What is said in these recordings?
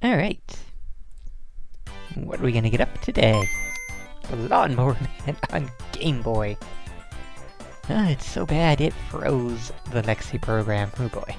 Alright. What are we gonna get up today? The Lawnmower Man on Game Boy. It's so bad it froze the Lexi program. Oh boy.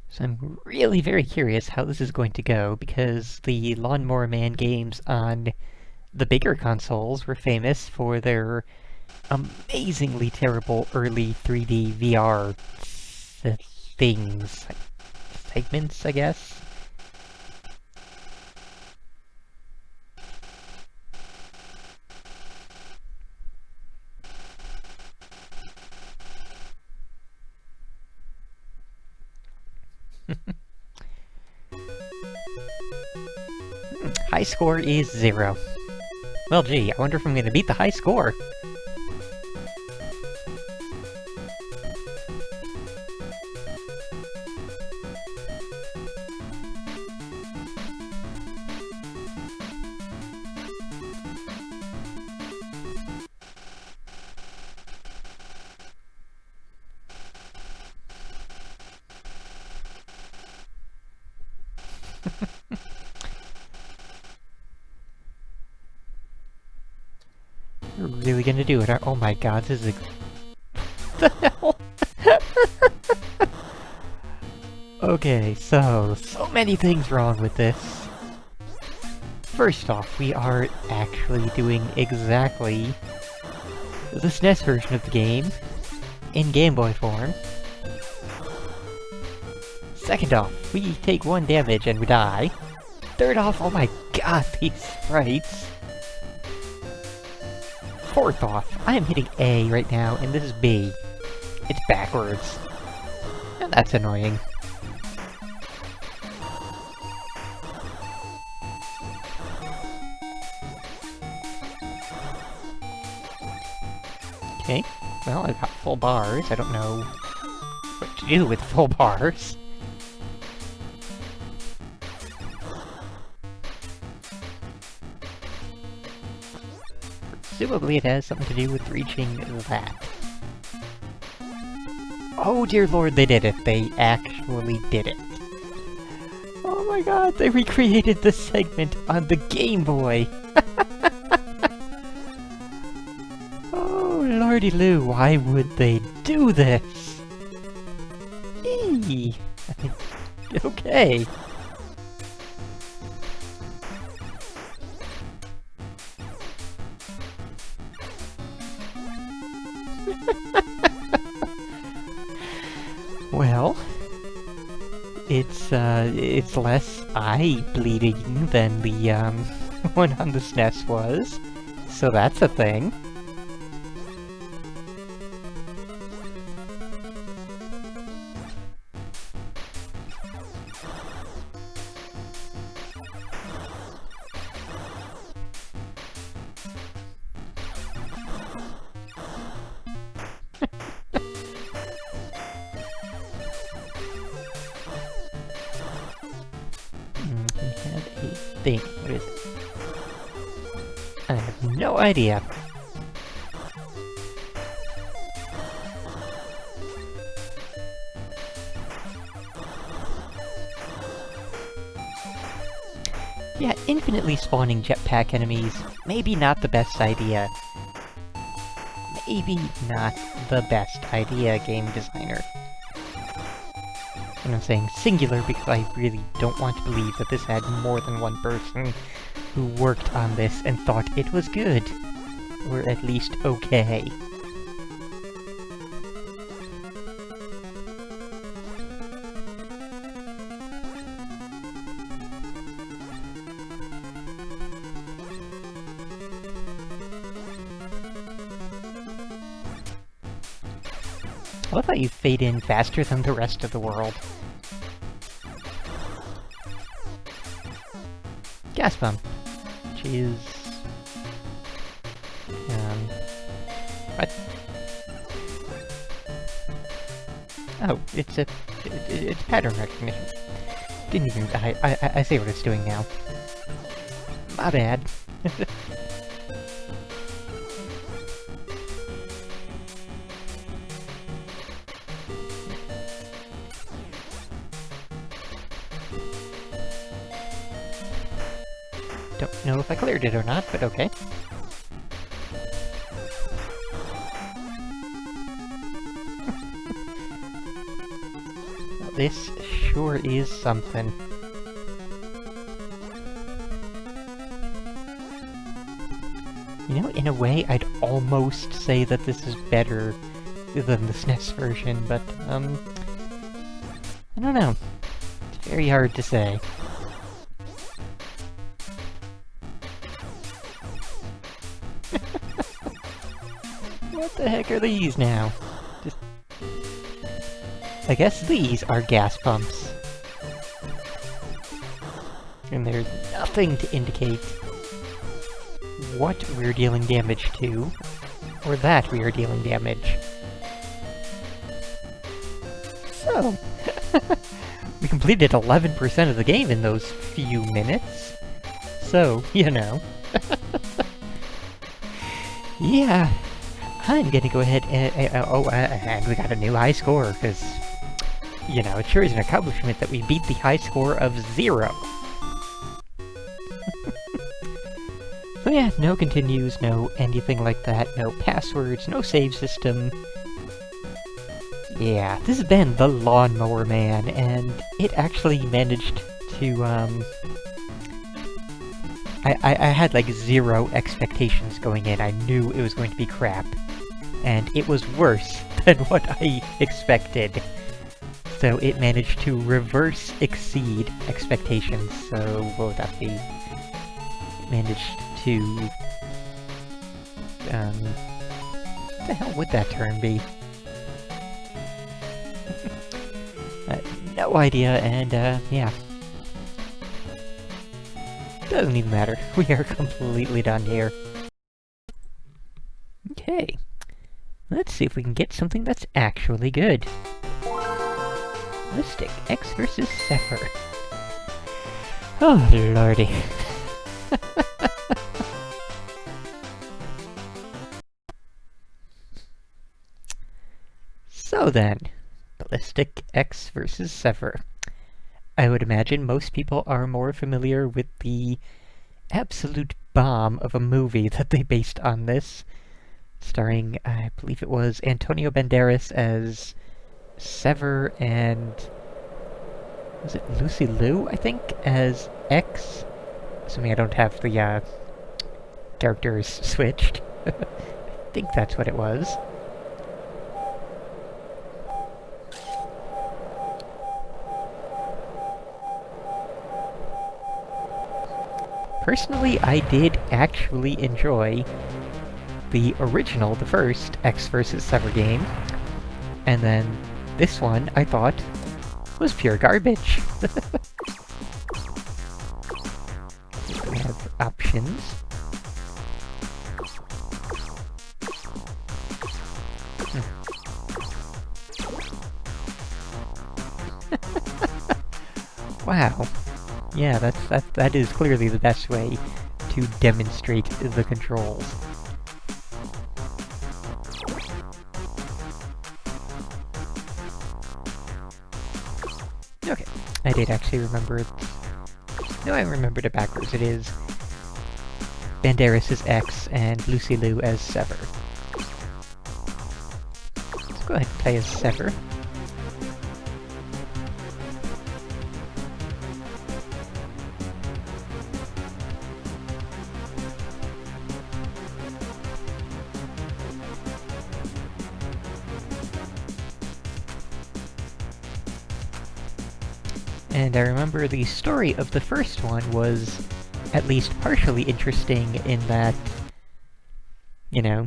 So I'm really very curious how this is going to go, because the Lawnmower Man games on the bigger consoles were famous for their amazingly terrible early 3D VR things. Segments, I guess? High score is 0. Well, gee, I wonder if I'm gonna beat the high score. You're really gonna do it, oh my god, this is the hell? Okay, so many things wrong with this. First off, we are actually doing exactly the SNES version of the game in Game Boy form. Second off, we take 1 damage and we die. Third off, oh my god, these sprites. Fourth off, I am hitting A right now, and this is B. It's backwards. And that's annoying. Okay, well, I've got full bars. I don't know what to do with full bars. Presumably it has something to do with reaching that. Oh dear lord, they did it. They actually did it. Oh my god, they recreated the segment on the Game Boy! Oh lordy loo, why would they do this? Eee! Okay. Well, it's less eye bleeding than the, one on the SNES was, so that's a thing. Thing. What is it? I have no idea. Yeah, infinitely spawning jetpack enemies, maybe not the best idea. Maybe not the best idea, game designer. And I'm saying singular because I really don't want to believe that this had more than one person who worked on this and thought it was good. Or at least okay. I love how you fade in faster than the rest of the world. Gas pump, which is... what? Oh, it's pattern recognition. Didn't even... I see what it's doing now. My bad. Don't know if I cleared it or not, but okay. Well, this sure is something. You know, in a way, I'd almost say that this is better than the SNES version, but, I don't know. It's very hard to say. What the heck are these now? Just... I guess these are gas pumps. And there's nothing to indicate what we're dealing damage to, or that we are dealing damage. So, we completed 11% of the game in those few minutes. So, you know. Yeah, I'm gonna go ahead and, and we got a new high score, because, you know, it sure is an accomplishment that we beat the high score of 0. So yeah, no continues, no anything like that, no passwords, no save system. Yeah, this has been the Lawnmower Man, and it actually managed to, I had like 0 expectations going in. I knew it was going to be crap. And it was worse than what I expected. So it managed to reverse exceed expectations, so what would that be? It managed to... what the hell would that term be? No idea, and, yeah. Doesn't even matter. We are completely done here. Okay. Let's see if we can get something that's actually good. Ballistic, Ecks versus Sever. Oh, lordy. So then, Ballistic, Ecks versus Sever. I would imagine most people are more familiar with the absolute bomb of a movie that they based on this, starring, I believe it was Antonio Banderas as Sever and... was it Lucy Liu, I think, as Ecks? Assuming I don't have the, characters switched. I think that's what it was. Personally, I did actually enjoy the original, the first, Ecks vs. Sever game, and then this one, I thought, was pure garbage. We have options. Wow. Yeah, that is clearly the best way to demonstrate the controls. Okay, I did actually remember it. No, I remembered it backwards. It is Banderas as Ecks and Lucy Liu as Sever. Let's go ahead and play as Sever. And I remember the story of the first one was at least partially interesting in that, you know,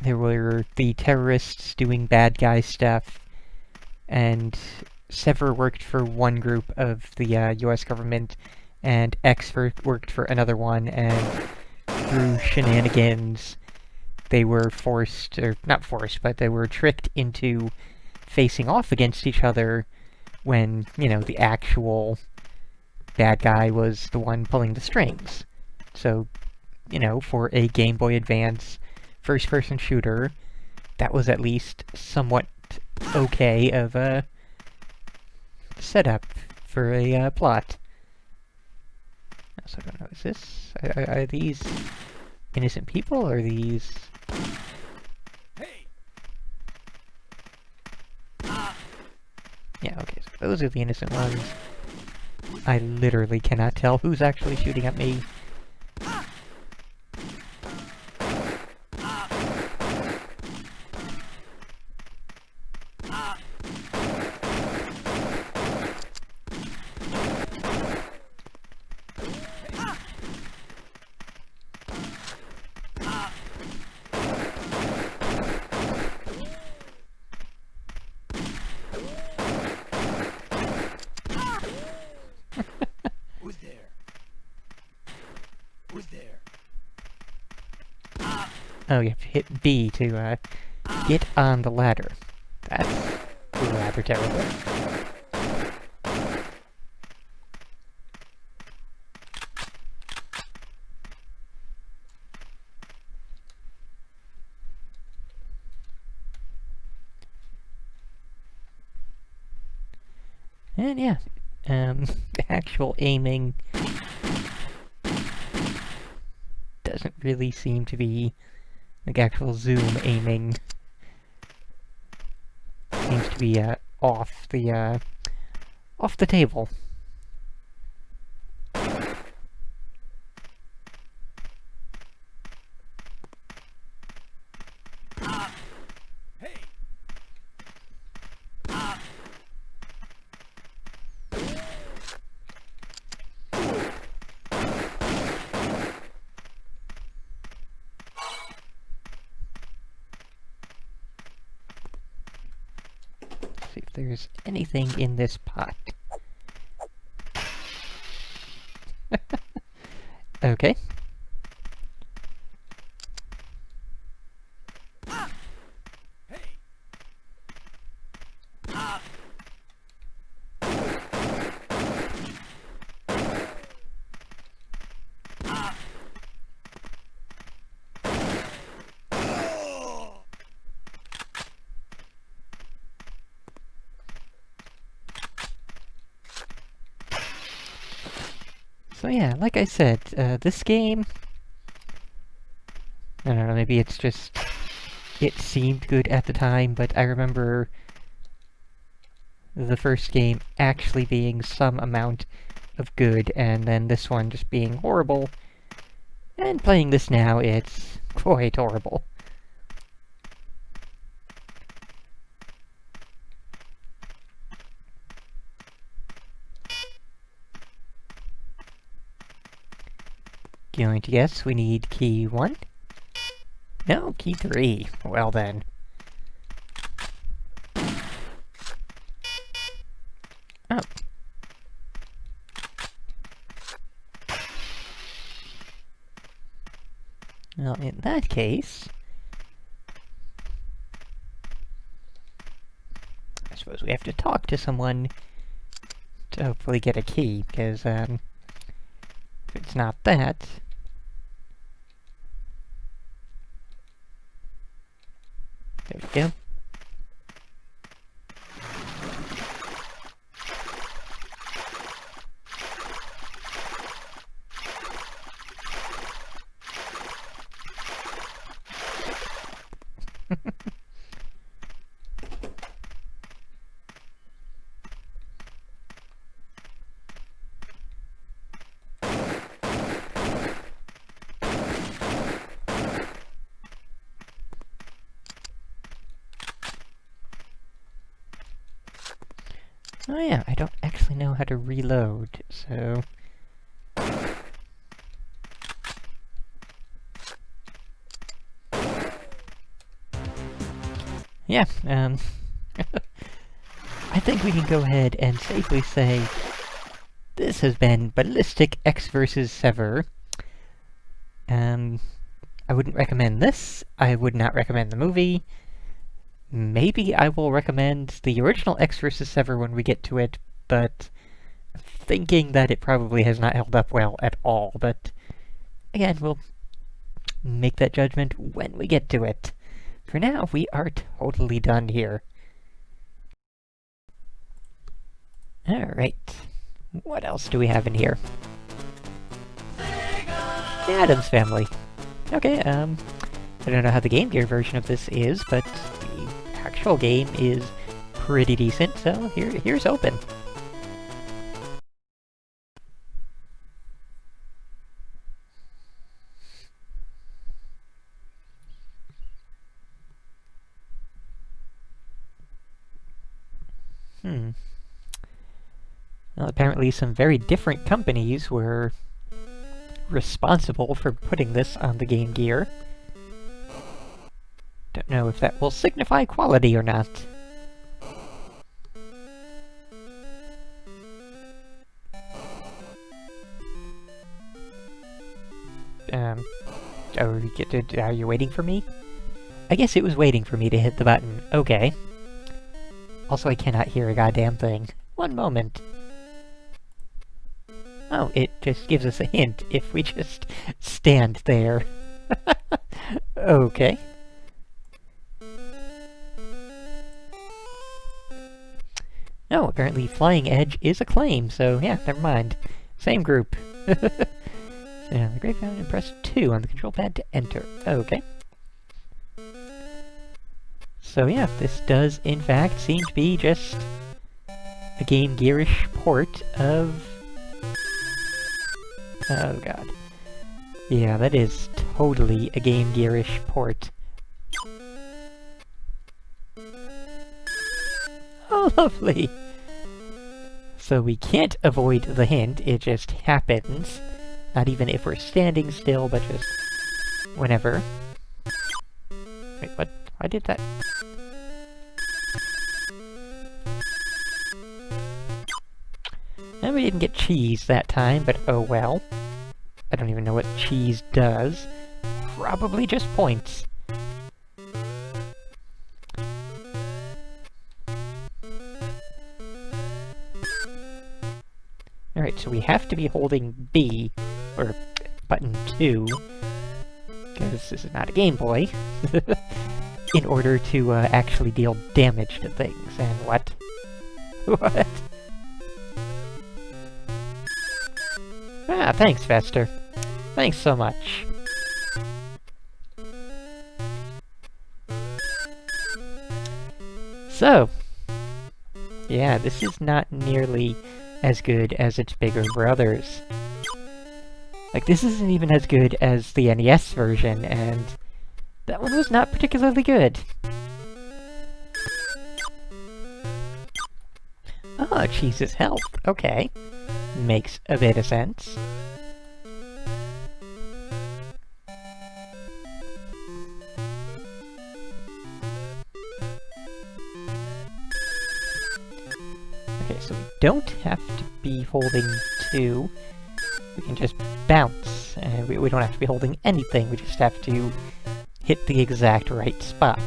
there were the terrorists doing bad guy stuff, and Sever worked for one group of the US government, and Ecks worked for another one, and through shenanigans, they were forced, or not forced, but they were tricked into facing off against each other when, you know, the actual bad guy was the one pulling the strings. So, you know, for a Game Boy Advance first-person shooter, that was at least somewhat okay of a setup for a plot. also don't know, is this... Are these innocent people, or are these... Yeah, okay, so those are the innocent ones. I literally cannot tell who's actually shooting at me. Oh, you have to hit B to, get on the ladder. That's rather terrible. And yeah, the actual aiming doesn't really seem to be, like, actual zoom aiming seems to be, off the table. See if there's anything in this pot. Okay. So yeah, like I said, this game... I don't know, maybe it's just... It seemed good at the time, but I remember the first game actually being some amount of good, and then this one just being horrible. And playing this now, it's quite horrible. Going to guess we need key 1? No, key 3. Well then. Oh. Well, in that case... I suppose we have to talk to someone to hopefully get a key, because, if it's not that... There we go. Oh yeah, I don't actually know how to reload, so... Yeah, I think we can go ahead and safely say this has been Ballistic Ecks vs. Sever. I wouldn't recommend this. I would not recommend the movie. Maybe I will recommend the original Ecks vs. Sever when we get to it, but thinking that it probably has not held up well at all. But again, we'll make that judgment when we get to it. For now, we are totally done here. Alright, what else do we have in here? The Addams Family. Okay, I don't know how the Game Gear version of this is, but the actual game is pretty decent, so here's open. Well, apparently some very different companies were responsible for putting this on the Game Gear. Don't know if that will signify quality or not. Are you waiting for me? I guess it was waiting for me to hit the button. Okay. Also, I cannot hear a goddamn thing. One moment. Oh, it just gives us a hint if we just stand there. Okay. No, apparently Flying Edge is a claim, so yeah, never mind. Same group. So on the Great Fountain, press 2 on the control pad to enter. Okay. So yeah, this does in fact seem to be just a Game Gear-ish port of... Oh god. Yeah, that is totally a Game Gear-ish port. Oh, lovely! So we can't avoid the hint, it just happens. Not even if we're standing still, but just whenever. Wait, what? Why did that? And we didn't get cheese that time, but oh well. I don't even know what cheese does. Probably just points. Alright, so we have to be holding B, or button 2, because this is not a Game Boy, in order to actually deal damage to things. And what? What? Ah, thanks, Fester. Thanks so much. So, yeah, this is not nearly as good as its bigger brothers. Like, this isn't even as good as the NES version, and that one was not particularly good. Oh, cheese's health. Okay. Makes a bit of sense. Okay, so we don't have to be holding 2. We can just bounce. And we don't have to be holding anything, we just have to hit the exact right spot.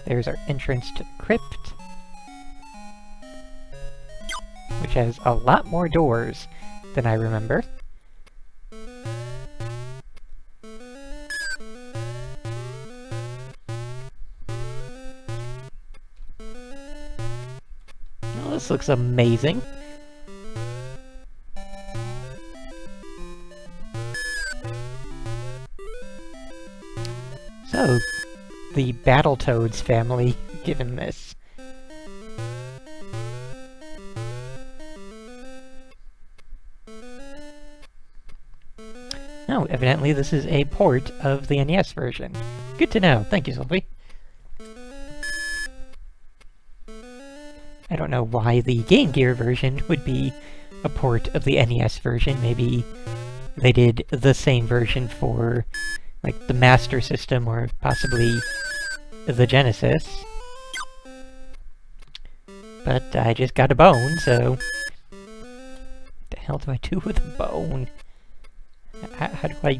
There's our entrance to the crypt, which has a lot more doors than I remember. Well, this looks amazing. So, the Battletoads family given this. Oh, evidently this is a port of the NES version. Good to know. Thank you, Sophie. I don't know why the Game Gear version would be a port of the NES version. Maybe they did the same version for, like, the Master System or possibly the Genesis. But I just got a bone, so... What the hell do I do with a bone? How do I...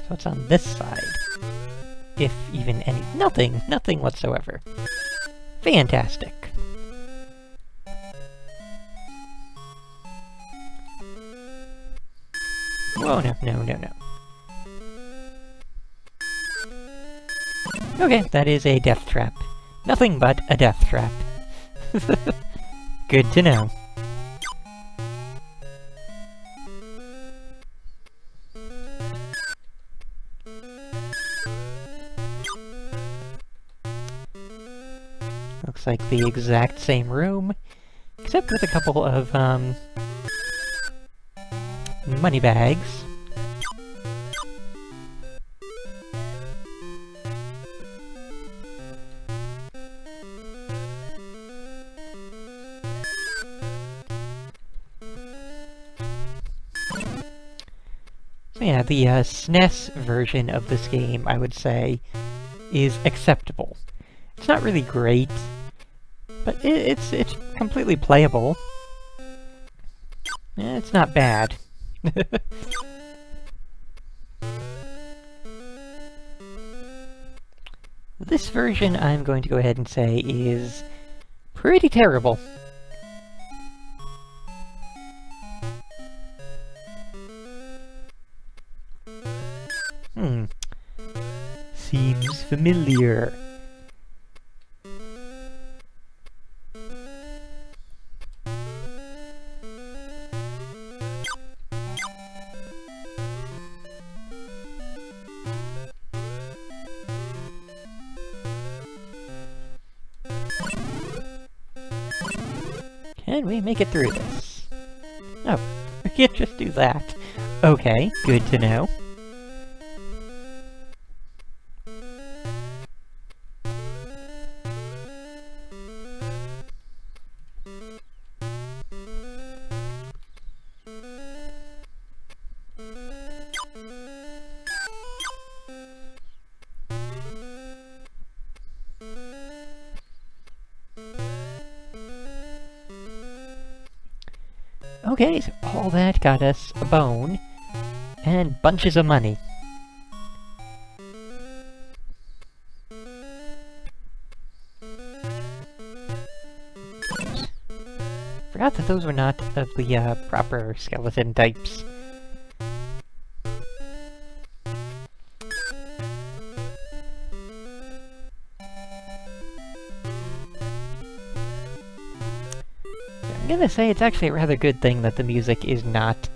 So it's on this side. If even any... Nothing! Nothing whatsoever. Fantastic. Oh, no, no, no, no. Okay, that is a death trap. Nothing but a death trap. Good to know. Looks like the exact same room, except with a couple of, money bags. So yeah, the SNES version of this game, I would say, is acceptable. It's not really great, but it's completely playable. It's not bad. This version, I'm going to go ahead and say, is pretty terrible. Seems familiar. Can we make it through this? Oh, we can't just do that. Okay, good to know. Okay, so all that got us a bone, and bunches of money. Forgot that those were not of the proper skeleton types. I'm gonna say it's actually a rather good thing that the music is not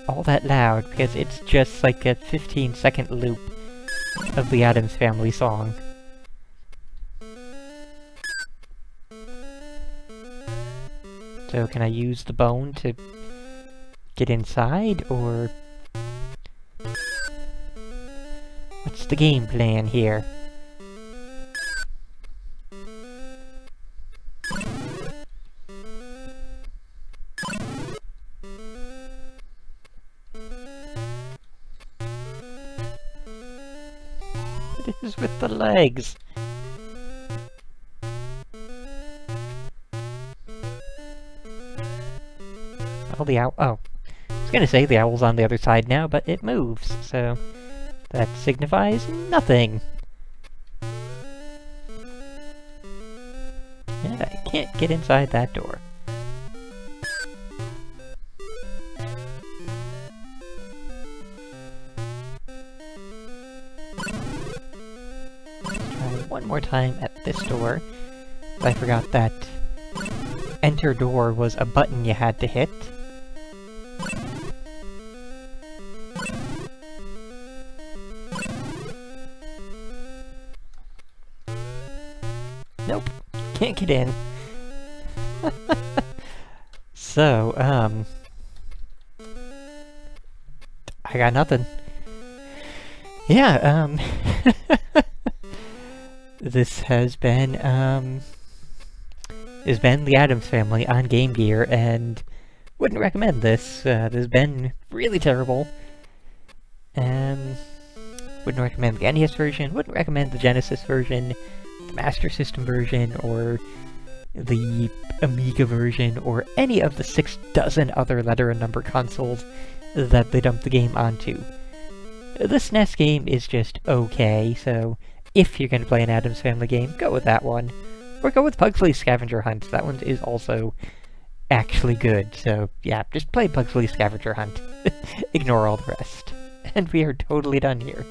all that loud, because it's just like a 15-second loop of the Addams Family song. So can I use the bone to get inside, or what's the game plan here? What is with the legs? Oh, the owl. Oh. I was gonna say the owl's on the other side now, but it moves, so that signifies nothing. And I can't get inside that door. Let's try one more time at this door. I forgot that enter door was a button you had to hit. Nope, can't get in. So, I got nothing. Yeah, this has been the Addams Family on Game Gear, and wouldn't recommend this. This has been really terrible. Wouldn't recommend the NES version, wouldn't recommend the Genesis version, the Master System version, or the Amiga version, or any of the 6 dozen other letter and number consoles that they dumped the game onto. The SNES game is just okay, so if you're going to play an Addams Family game, go with that one. Or go with Pugsley's Scavenger Hunt. That one is also actually good, so yeah, just play Pugsley's Scavenger Hunt. Ignore all the rest. And we are totally done here.